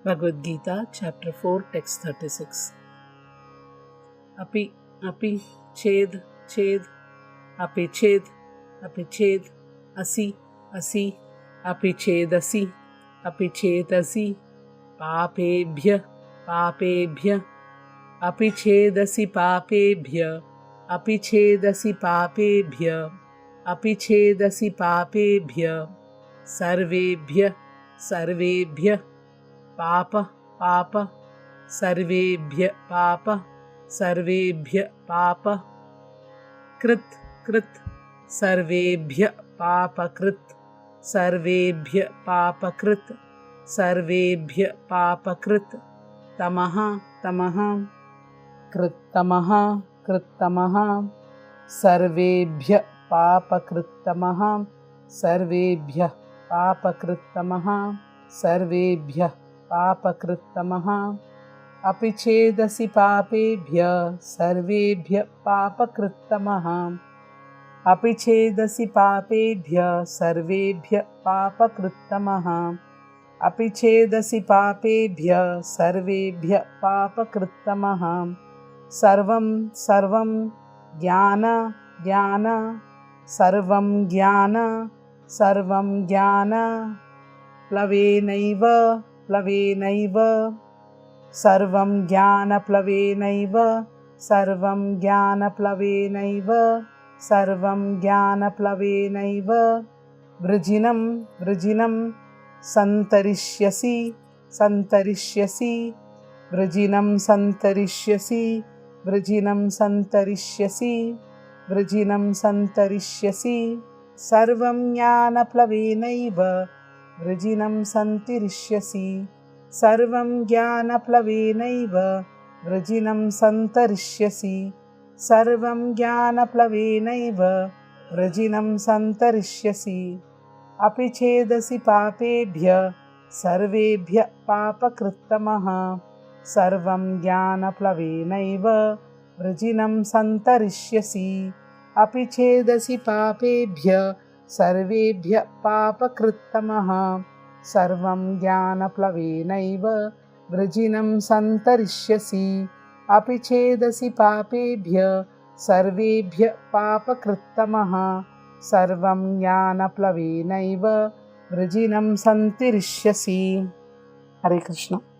Bhagavad Gita, Chapter 4, Text 36. Api, api, ched, ched, api ched, asi, asi, api chedasi, papebhya, papebhya, api chedasi papebhya, api chedasi papebhya, api chedasi papebhya, sarvebhya, sarvebhya, papa, papa, sarvebhya papa, sarvebhya papa, krit, krit, sarvebhya papa krit, sarvebhya papa krit, sarvebhya papa krit, tamaha, tamaha, krit tamaha, krit tamaha, sarvebhya papa krit tamaha, sarvebhya papa krit tamaha, sarvebhya पापकृत्तमः अपि चेदसि पापेभ्यः सर्वेभ्यः पापकृत्तमः अपि चेदसि पापेभ्यः सर्वेभ्यः पापकृत्तमः अपि चेदसि पापेभ्यः सर्वेभ्यः पापकृत्तमः सर्वं सर्वं ज्ञान ज्ञान सर्वं ज्ञान सर्वं ज्ञान प्लवेनैव प्लवेनैव सर्वं ज्ञानप्लवेनैव सर्वं ज्ञानप्लवेनैव सर्वं ज्ञानप्लवेनैव वृजिनं वृजिनं सन्तरिष्यसि सन्तरिष्यसि वृजिनं सन्तरिष्यसि वृजिनं सन्तरिष्यसि वृजिनं सन्तरिष्यसि सर्वं ज्ञानप्लवेनैव वृजिनं सन्तरिष्यसि सर्वं ज्ञानप्लवेनैव वृजिनं सन्तरिष्यसि सर्वं ज्ञानप्लवेनैव वृजिनं सन्तरिष्यसि अपि चेदसि पापेभ्यः सर्वेभ्यः पापकृत्तमः सर्वं ज्ञानप्लवेनैव वृजिनं सन्तरिष्यसि अपि चेदसि पापेभ्यः सर्वेभ्यः पापकृत्तमः सर्वं ज्ञानप्लवेनैव वृजिनं सन्तरिष्यसि अपि चेदसि पापेभ्यः सर्वेभ्यः पापकृत्तमः सर्वं ज्ञानप्लवेनैव वृजिनं सन्तरिष्यसि। हरे कृष्ण।